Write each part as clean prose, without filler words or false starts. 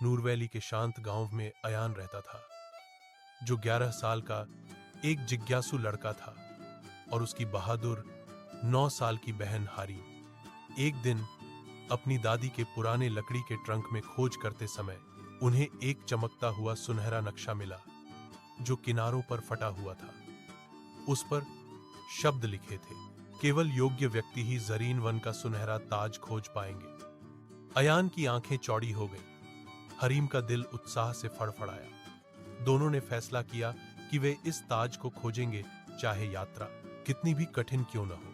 नूरवैली के शांत गांव में अयान रहता था, जो 11 साल का एक जिज्ञासु लड़का था, और उसकी बहादुर 9 साल की बहन हारी। एक दिन अपनी दादी के पुराने लकड़ी के ट्रंक में खोज करते समय उन्हें एक चमकता हुआ सुनहरा नक्शा मिला, जो किनारों पर फटा हुआ था। उस पर शब्द लिखे थे, केवल योग्य व्यक्ति ही जरीन वन का सुनहरा ताज खोज पाएंगे। अयान की आंखें चौड़ी हो गई। हरीम का दिल उत्साह से फड़फड़ाया। दोनों ने फैसला किया कि वे इस ताज को खोजेंगे, चाहे यात्रा कितनी भी कठिन क्यों न हो।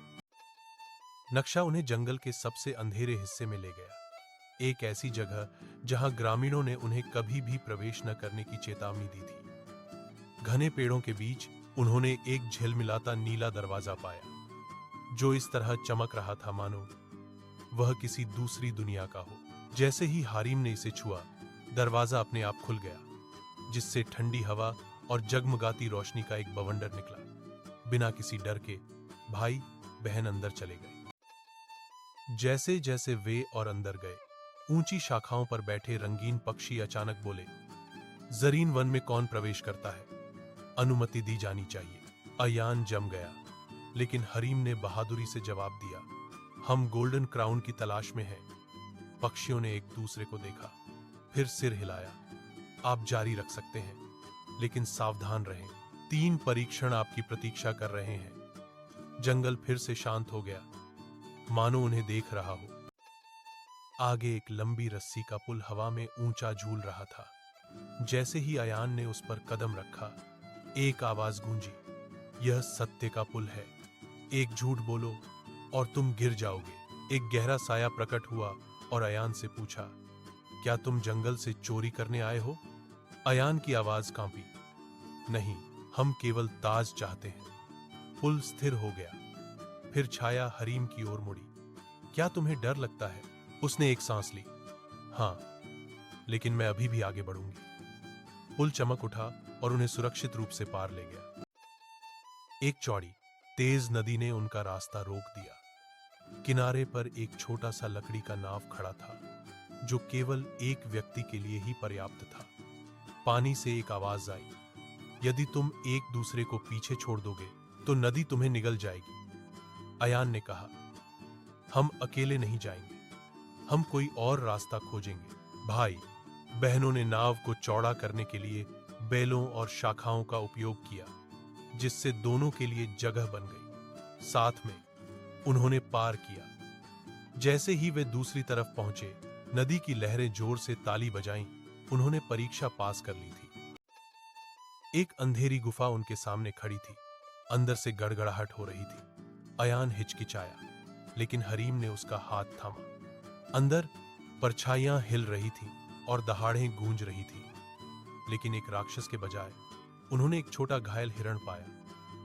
नक्शा उन्हें जंगल के सबसे अंधेरे हिस्से में ले गया, एक ऐसी जगह जहां ग्रामीणों ने उन्हें कभी भी प्रवेश न करने की चेतावनी दी थी। घने पेड़ों के बीच उन्होंने एक झिलमिलाता नीला दरवाजा पाया, जो इस तरह चमक रहा था मानो वह किसी दूसरी दुनिया का हो। जैसे ही हारिम ने इसे छुआ, दरवाजा अपने आप खुल गया, जिससे ठंडी हवा और जगमगाती रोशनी का एक बवंडर निकला। बिना किसी डर के भाई बहन अंदर चले गए। जैसे जैसे वे और अंदर गए, ऊंची शाखाओं पर बैठे रंगीन पक्षी अचानक बोले, जरीन वन में कौन प्रवेश करता है? अनुमति दी जानी चाहिए। अयान जम गया, लेकिन हरीम ने बहादुरी से जवाब दिया, हम गोल्डन क्राउन की तलाश में हैं। पक्षियों ने एक दूसरे को देखा, फिर सिर हिलाया। आप जारी रख सकते हैं, लेकिन सावधान रहें। 3 परीक्षण आपकी प्रतीक्षा कर रहे हैं। जंगल फिर से शांत हो गया, मानो उन्हें देख रहा हो। आगे एक लंबी रस्सी का पुल हवा में ऊंचा झूल रहा था। जैसे ही अयान ने उस पर कदम रखा, एक आवाज गूंजी, यह सत्य का पुल है। एक झूठ बोलो और तुम गिर जाओगे। एक गहरा साया प्रकट हुआ और अयान से पूछा, क्या तुम जंगल से चोरी करने आए हो? अयान की आवाज कांपी, नहीं, हम केवल ताज चाहते हैं। पुल स्थिर हो गया। फिर छाया हरीम की ओर मुड़ी। क्या तुम्हें डर लगता है? उसने एक सांस ली। हां, लेकिन मैं अभी भी आगे बढ़ूंगी। पुल चमक उठा और उन्हें सुरक्षित रूप से पार ले गया। एक चौड़ी तेज नदी ने उनका रास्ता रोक दिया। किनारे पर एक छोटा सा लकड़ी का नाव खड़ा था, जो केवल एक व्यक्ति के लिए ही पर्याप्त था। पानी से एक आवाज आई, यदि तुम एक दूसरे को पीछे छोड़ दोगे तो नदी तुम्हें निगल जाएगी। अयान ने कहा, हम अकेले नहीं जाएंगे, हम कोई और रास्ता खोजेंगे। भाई बहनों ने नाव को चौड़ा करने के लिए बेलों और शाखाओं का उपयोग किया, जिससे दोनों के लिए जगह बन गई। साथ में उन्होंने पार किया। जैसे ही वे दूसरी तरफ पहुंचे, नदी की लहरें जोर से ताली बजाईं। उन्होंने परीक्षा पास कर ली थी। एक अंधेरी गुफा उनके सामने खड़ी थी। अंदर से गड़गड़ाहट हो रही थी। अयान हिचकिचाया, लेकिन हरीम ने उसका हाथ थामा। अंदर परछाइयां हिल रही थीं और दहाड़ें गूंज रही थीं, लेकिन एक राक्षस के बजाय उन्होंने एक छोटा घायल हिरण पाया,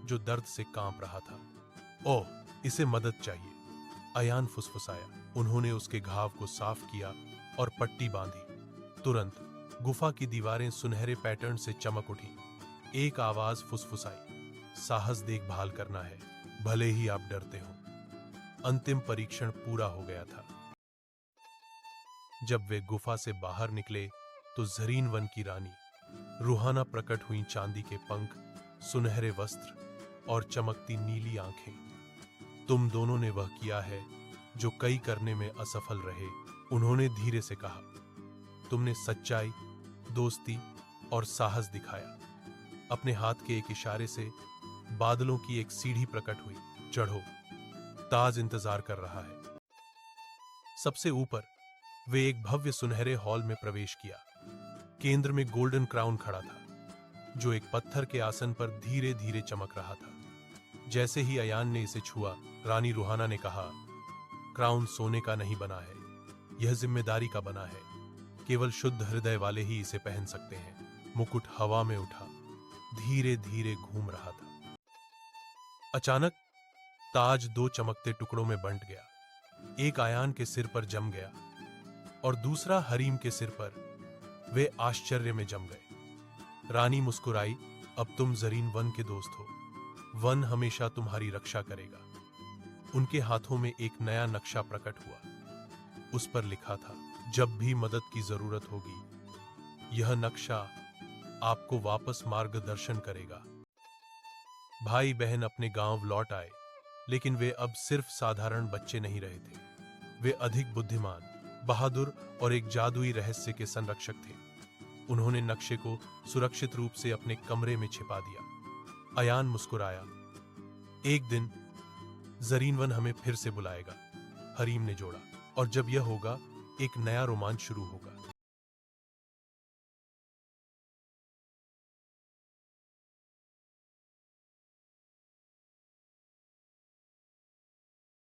जो दर्द से कांप रहा था। ओह, इसे मदद चाहिए, अयान फुसफुसाया। उन्होंने उसके घाव को साफ किया और पट्टी बांधी। तुरंत गुफा की दीवारें सुनहरे पैटर्न से चमक उठी। एक आवाज फुसफुसाई, साहस देखभाल करना है, भले ही आप डरते हो। अंतिम परीक्षण पूरा हो गया था। जब वे गुफा से बाहर निकले तो जरीन वन की रानी, रूहाना प्रकट हुई चांदी के पंख, सुनहरे वस्त्र और चमकती नीली आंखें। तुम दोनों ने वह किया है जो कई करने में असफल रहे, उन्होंने धीरे से कहा। तुमने सच्चाई, दोस्ती और साहस दिखाया। अपने हाथ के एक इशारे से बादलों की एक सीढ़ी प्रकट हुई। चढ़ो, ताज इंतजार कर रहा है। सबसे ऊपर वे एक भव्य सुनहरे हॉल में प्रवेश किया। केंद्र में गोल्डन क्राउन खड़ा था, जो एक पत्थर के आसन पर धीरे धीरे चमक रहा था। जैसे ही अयान ने इसे छुआ, रानी रूहाना ने कहा, क्राउन सोने का नहीं बना है, यह जिम्मेदारी का बना है। केवल शुद्ध हृदय वाले ही इसे पहन सकते हैं। मुकुट हवा में उठा, धीरे धीरे घूम रहा था। अचानक ताज 2 चमकते टुकड़ों में बंट गया। एक अयान के सिर पर जम गया और दूसरा हरीम के सिर पर। वे आश्चर्य में जम गए। रानी मुस्कुराई, अब तुम जरीन वन के दोस्त हो। वन हमेशा तुम्हारी रक्षा करेगा। उनके हाथों में एक नया नक्शा प्रकट हुआ। उस पर लिखा था, जब भी मदद की जरूरत होगी यह नक्शा आपको वापस मार्गदर्शन करेगा। भाई बहन अपने गांव लौट आए, लेकिन वे अब सिर्फ साधारण बच्चे नहीं रहे थे। वे अधिक बुद्धिमान, बहादुर और एक जादुई रहस्य के संरक्षक थे। उन्होंने नक्शे को सुरक्षित रूप से अपने कमरे में छिपा दिया। अयान मुस्कुराया। एक दिन जरीनवन हमें फिर से बुलाएगा, हरीम ने जोड़ा, और जब यह होगा, एक नया रोमांच शुरू होगा।